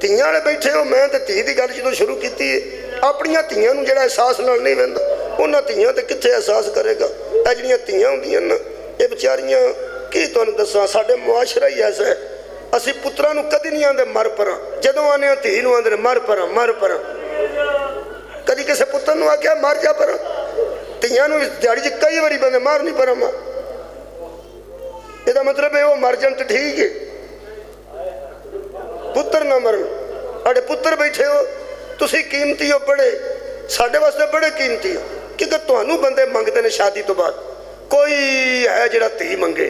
ਧੀਆਂ वाले बैठे हो, मैं तो धी की गल जो शुरू की अपन धीआं नूं जिहड़ा एहसास नाल नहीं वहिंदा उन्हां धीआं ते कित्थे एहसास करेगा। ਇਹ ਜਿਹੜੀਆਂ ਧੀਆਂ ਹੁੰਦੀਆਂ ना ये बेचारियां की तुहानूं दस्सां साडे मुआशरा ही ऐसा है। असीं पुत्तरां नूं कदी नहीं आंदे मर परां, जदों आने धी नूं आंदे मर परां मर परां। कदी किसी पुत्तर नूं आख्या मर जा परां। धीआं नूं दिहाड़ी च कई वारी बंदे मार नहीं परां मार। ਇਹਦਾ मतलब है वो मर जान तो ठीक है, पुत्र ना मरन। साढ़े पुत्र बैठे हो, तुसी कीमती हो बड़े, साढ़े वास्ते बड़े कीमती हो, क्योंकि तुहानू बंदे मंगते हैं शादी तो बाद। कोई है जिहड़ा धी मंगे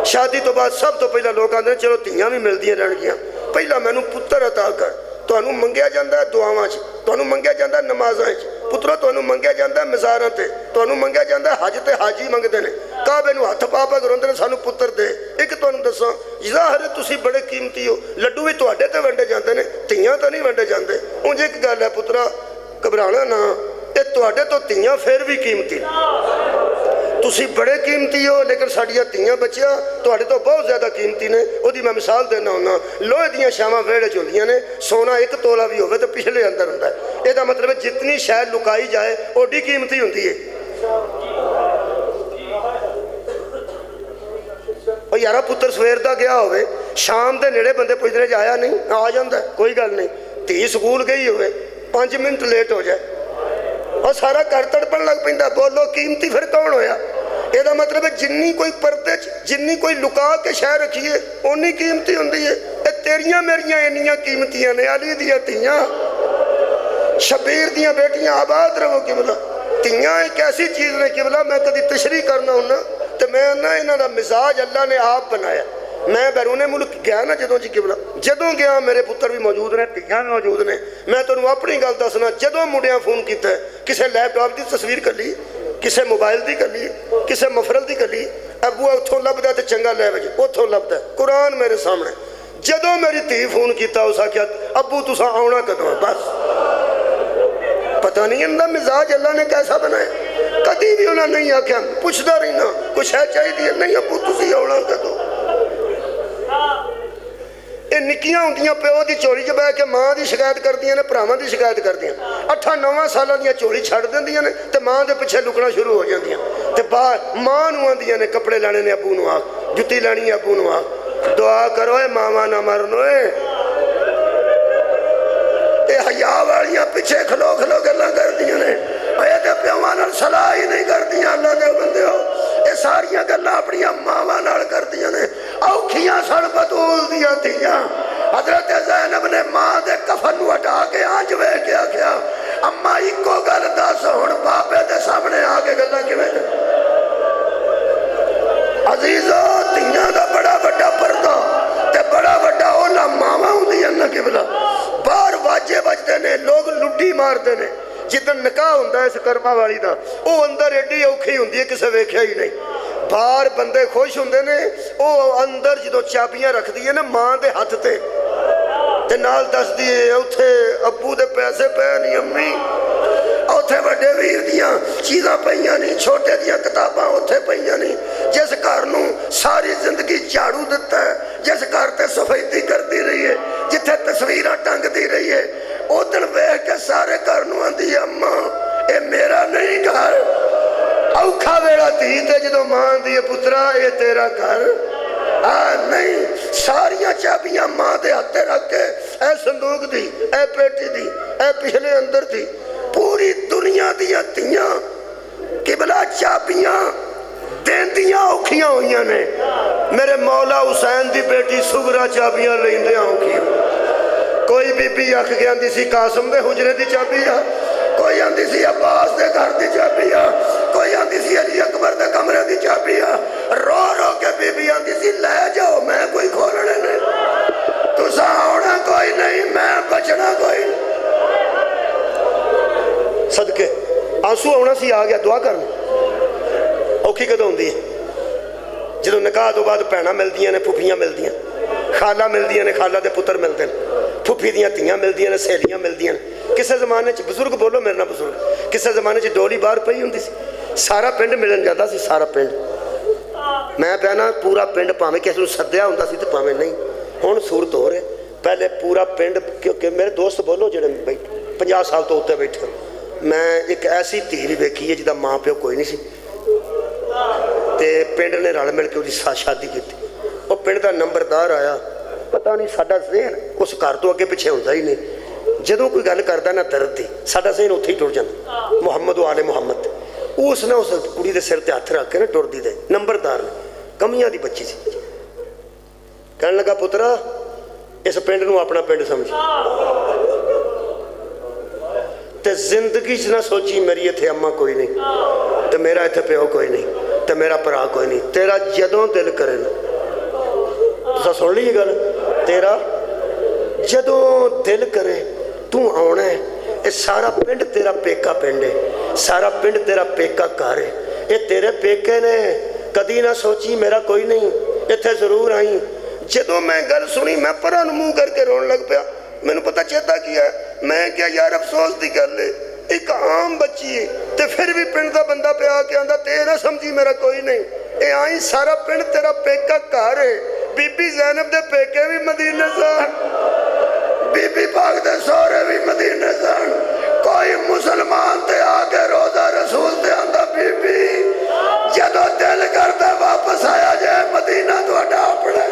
शादी तो बाद, सब तो पहला लोग आते हैं चलो धीआं भी मिलदियां रहणगियां, पहला मैनू पुत्र अता कर। तुहानू मंगिया जाता दुआवां च, तुहानू मंगिया जाता नमाज़ां च, पुत्रो तुहानू मंगिया जाता मज़ारां ते, तुहानू मंगिया जाता हज ते हाजी मंगते हैं, काबे नूं हथ पा पा रोंदे ने सानू पुत्र दे। एक तुहानू दसां ज़ाहिर है तुसीं बड़े कीमती हो, लड्डू भी तुहाडे ते वंडे जाते हैं, धीआं तो नहीं वंडे जाते। उंज एक गल है पुत्रा घबराना ना, ये तुहाडे तो धीआं फिर भी कीमती, तुसी बड़े कीमती हो, लेकिन साडियां धीआं बच्चियां तुहाडे तो बहुत ज़्यादा कीमती ने। उहदी मैं मिसाल देना हुन्ना, लोहे दीयां छावां वेड़े च हुंदियां ने, सोना एक तोला भी होवे तो पिछले अंदर हुंदा है। इहदा मतलब है जितनी शै लुकाई जाए ओडी कीमती हुंदी है। ओ यारा पुत्र सवेर दा गया होवे, शाम दे नेड़े बंदे पुछदे आया नहीं, आ जांदा कोई गल नहीं। धी स्कूल गई होवे 5 मिनट लेट हो जाए और सारा घर तड़पण लग पैंदा, बोलो कीमती फिर कौन होया। ਇਹਦਾ मतलब है जिन्नी कोई परदे जिन्नी कोई लुका के शह रखिए उन्नी कीमती हुंदी है। ये तेरियां मेरियां इन्नियां कीमतियां ने, अली दियां धीआं, शबीर दियां बेटियां, आबाद रहो किबला। धीआं एक ऐसी चीज़ ने किबला, मैं कभी तशरीह करना हुन्ना तो मैं ना इन्हां दा मिजाज अल्लाह ने आप बनाया। मैं बैरूने मुल्क गया ना जदों जी किबला, जदों गया मेरे पुत्र भी मौजूद ने, धीआं भी मौजूद ने। मैं तुहानूं अपनी गल दसना, जदों मुंडियां फोन कीता किसी लैपटॉप की तस्वीर कर ली, किसी मोबाइल की कर ली, किसी मफरल की कर ली, अबूआ उतों लभदा तो चंगा लै वजे उतों लभदा, कुरान मेरे सामने। जदों मेरी धी फोन किया उस आख्या अबू तुसां आउणा कदों, बस पता नहीं इनका मिजाज अल्लाह ने कैसा बनाया। कभी भी उन्हें नहीं आख्या, पुछदा रहना कुछ है चाहिए, नहीं अबू तुसीं आउणा कदों। ये निक्कियां होंदियां प्यो की झोली च बह के माँ की शिकायत करदियां ने, भरावां की शिकायत करदियां, 8-9 सालों दी झोली छड्ड दिंदियां ने ते माँ के पिछे लुकना शुरू हो जांदियां ते बाहर माँ नूं आंदियां ने कपड़े लाने ने अबू नूं आख, जुत्ती लानी अबू नूं आख, दुआ करो ए मावा ना मरन ओए। ये हया वालियां पिछे खलो खलो गल्लां करदियां ने, ये ते प्योवां नाल सलाह ही नहीं करदियां। अल्लाह दे बंदेओ ये सारियां गल्लां अपनियां मावां नाल करदियां ने। औखियां सन बतूल दियां धीआं, हजरत ज़ैनब ने मां दे कफन नूं हटा के आंच वेख के आख्या अम्मा इको गल दस हुण बाबे दे सामने आके गल्लां किवें। अजीजो धीआं दा बड़ा वड्डा पर्दा ते बड़ा वड्डा ओला मावां हुंदियां न किबला। बाहर वाजे बजदे ने, लोग लुड्डी मारदे ने। जिदन निकाह हुंदा इस कर्मा वाली दा, वो अंदर एडी औखी हुंदी है किसे वेख्या ही नहीं। बाहर बंदे खुश होंदे ने, वो अंदर जो चाबियां रखदी है ना मां दे हथ ते नाल दसदी है उत्थे अब्बू दे पैसे पे नहीं, अम्मी उत्थे वड्डे वीर दियां चीज़ां पईयां नहीं, छोटे दियां किताबां उत्थे पईयां नहीं। जिस घर नूं सारी जिंदगी झाड़ू दिता है, जिस घर ते सफेदी करती रही है, जिथे तस्वीरां टंगदी रही है, उदन वेख के सारे घर नूं आंदी अम्मा ये मेरा नहीं घर। औखा वेला धी ते जदों मां आंदी है पुत्रा ये तेरा घर नहीं। सारियां चाबियां मां दे हत्थे रख के ए संदूक दी, ए पेटी दी, ए पिछले अंदर दी, पूरी दुनिया दियां धीआं किबला चाबियां देंदियां औखियां होईयां ने। मेरे मौला हुसैन दी बेटी सुगरा चाबियां लैंदियां औखियां। कोई बीबी अख के आंदी सी कासम दे हुजरे दी चाबी आ, कोई आंदी सी अब्बास दे घर दी चाबी आ, कोई आंदी सी अली अकबर दे कमरे दी चाबी आ। रो रो के बीबी आंदी सी लै जाओ मैं कोई खोलने ने, तुसां आउणा कोई नहीं, मैं बचना कोई। सदके आंसू आउणा सी, आ गया दुआ करनी। औखी कदों हुंदी है जदों निकाह तो बाद भैणां मिलदियां ने, फुफियां मिलदियां, खाला मिलदियां ने, खाला दे पुत्तर मिलदे ने, फुफी दियां धीआं मिलदियां ने, सहेलियां मिलदियां ने। किसी जमाने च बुजुर्ग बोलो मेरे नाल बुजुर्ग, किसी जमाने च डोली बाहर पई हुंदी सी, सारा पिंड मिलन जाता सी, सारा पिंड। मैं कहना पूरा पिंड भावें किसी नूं सद्दिया हुंदा सी ते भावें नहीं। हुण सूरत हो रही पहले पूरा पिंड, क्योंकि मेरे दोस्त बोलो जो 50 साल तो उत्ते बैठे, मैं एक ऐसी धी भी वेखी है जिदा माँ प्यो कोई नहीं सी, ते पिंड ने रल मिल के उसकी शादी की। वो पिंड का नंबरदार आया, पता नहीं साडा ज़हन उस घर तो अगे पिछे होंदा ही नहीं, जदों कोई गल करता ना दर्द की साडा ज़हन उत्थे ही टुर जांदा, मुहम्मद वाले मुहम्मद। उसने उस कुड़ी के सिर ते हथ रख के ना टुरदी दे, नंबरदार ने कमियां दी बच्ची सी, कहन लगा पुत्रा इस पिंड नूं अपना पिंड समझ, ते जिंदगी च ना सोची मेरी इत्थे अम्मा कोई नहीं, ते मेरा इत्थे प्यो कोई नहीं, ते मेरा भरा कोई नहीं, तेरा जदों दिल करे ना, तुसां सुन ली गल, तेरा जदों दिल करे तू आना है, ये सारा पिंड तेरा पेका पिंड है, सारा पिंड तेरा पेका घर है, ये तेरे पेके ने, कदी ना सोची मेरा कोई नहीं, इत्थे जरूर आई। जदों मैं गल सुनी मैं परां नूं मूँह करके रोन लग पिया, मैनूं पता चेता की है, मैं क्या यार अफसोस की गल है, एक आम बच्ची है ते फिर भी पिंड का बंदा पे आके आंदा तेरा समझी मेरा कोई नहीं, ये आई सारा पिंड तेरा पेका घर है। बीबी ज़ैनब दे पेके भी मदीने सन, बीबी पाक दे सोहरे भी मदीने सन, कोई मुसलमान ते आके रोजा रसूल ते आंदा बीबी जदों दिल करदा वापस आया जाए मदीना तुहाडा अपना।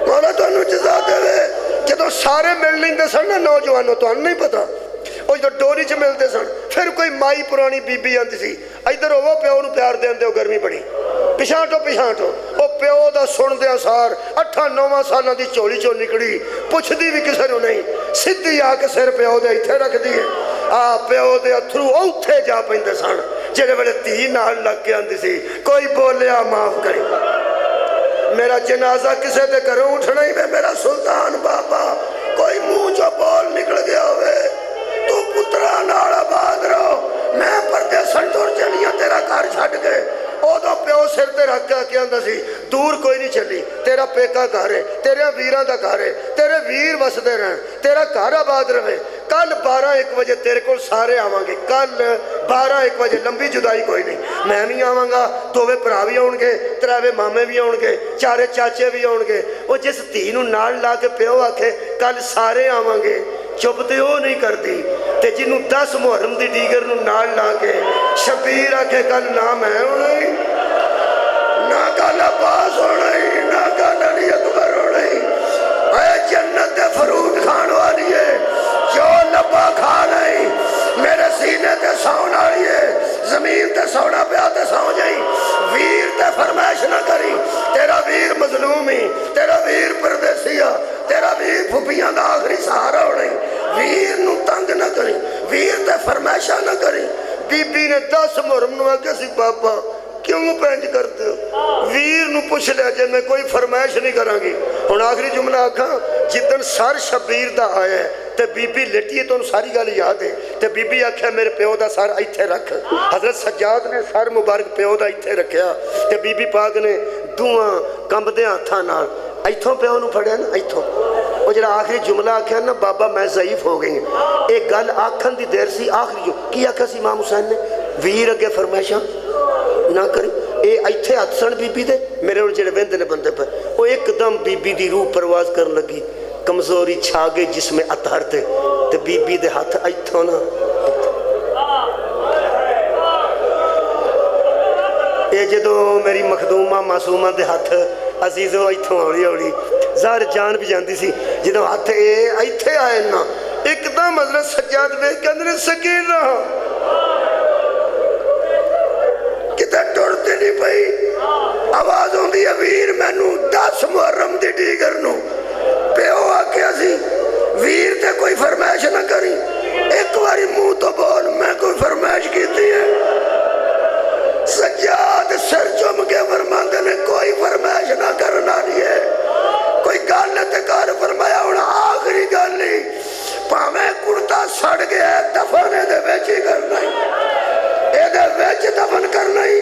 मौला तुहानू जज़ा देवे, जदों सारे मिल लेंदे सन ना नौजवानों, तुहानू नहीं पता वो जो डोरी च मिलते सन, फिर कोई माई पुरानी बीबी आती सी, इधर होवो प्यो नूं प्यार देंदे हो, गर्मी बड़ी पिछाटो पिछाटो, वो प्यो का सुनदे सार 8-9 सालों की झोली चो निकली, पुछदी भी किसी को नहीं, सीधी आके सिर प्यो दे इत्थे रखदी है, आ प्यो दे अथरू उत्थे जा पैंदे सन जिहड़े वेले धी नाल लग के आंदी सी, कोई बोलिया माफ करी, मेरा जनाजा किसी के घरों उठना ही वे मेरा सुल्तान बाबा, कोई मुंह चो बोल निकल गया होवे तू पुत्रा नाल आबाद रहो, मैं परदेसन तुर चली हाँ तेरा घर छड्ड के। उदों प्यो सिर ते रख के आके आंदा सी दूर कोई नहीं चली, तेरा पेका घर है, तेरे वीरां दा घर है, तेरे वीर वसदे रहन, तेरा घर आबाद रहे। कल 12-1 बजे तेरे को सारे आवांगे, कल 12-1 बजे, लंबी जुदाई कोई नहीं, मैं भी आवांगा, 2 भरा भी आउणगे, 3 मामे भी आउणगे, 4 चाचे भी आउणगे। वो जिस धी नूं नाल ला के प्यो आखे कल सारे आवांगे, चुप तो वो नहीं करती, ते जिन्हों 10 मुहर्रम की डीगर नूं नाल ला के शबीर आखे कल ना मैं होना ही, ना कल अब्बास होना ही, ना कल अली अकबर होना ही, जन्नत दे फ्रूट खाण वाली है, जो लब्बा खा नहीं, मेरे सीने ते सौण वाली है, जमीन ते सौना पिया ते सौ जाई, वीर ते फरमाइश ना करी, तेरा वीर मजलूम ही, तेरा वीर परदेसी आ, तेरा वीर फुफियां दा आखिरी सहारा होना ही, वीर नूं तंग ना करी, वीर ते फरमाइशा ना करी। बीबी ने 10 मुहर्रम नूं आख्या सी बाबा क्यों पेंज करते हो, वीर नूं पुछ लिया जे मैं कोई फरमाइश नहीं करांगी। हुण आखिरी जुमला आखा, जिदन सर शबीर दा आया है ते बीबी लेटी है, तुहानूं सारी गल याद है, ते बीबी आख्या मेरे प्यो दा सर इत्थे रख, हजरत सज्जाद ने सर मुबारक प्यो दा इत्थे रखिया, ते बीबी पाक ने दूआं कंबदे हत्थां नाल इत्थों प्यो नूं फड़िया ना, इत्थों वो जो आखिरी जुमला आख्या ना बाबा मैं ज़ईफ हो गई, एक गल आखन की देर सी, आखिरी की आख्या सी इमाम हुसैन ने, वीर अगे फरमाइशा ना करी, ये इत्थे हथ सन बीबी दे, मेरे को जो वेंदे ने बंदे पर, वो एकदम बीबी की रूह परवाज कर लगी, कमजोरी छा गई जिसमें अतहर थे, ते बीबी दे हथ इत्थों ना, ये जो मेरी मखदूमा मासूमा के हथ अजीजों इत्थों हौली हौली ज़ाहिर जान भी जाती सी, जो हथ ये इत्थे आए ना एकदम हज़रत सज्जाद वेख के अंदर सकीन रहा, किते टुरती नहीं पई, आवाज आउंदी है वीर मैनू 10 मुहर्रम दी डीगर नूं, प्यो आख्या सी वीर ते कोई फरमाइश ना करी, एक बारी मुंह तो बोल मैं कोई फरमाइश की है। सज्जाद सिर चुम के फरमाते ने कोई फरमाइश ना करना नहीं है, कोई गल ते कर, फरमाया हुण आखिरी गल ही, भावें कुर्ता सड़ गया दफन इहदे विच ही करना ही, इहदे विच दफन करना ही,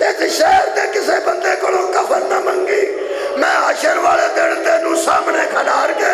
इस शहर दे किसी बंदे कोलों कफन ना मंगी, मैं हशर वाले दिन तेनू सामने खड़ार के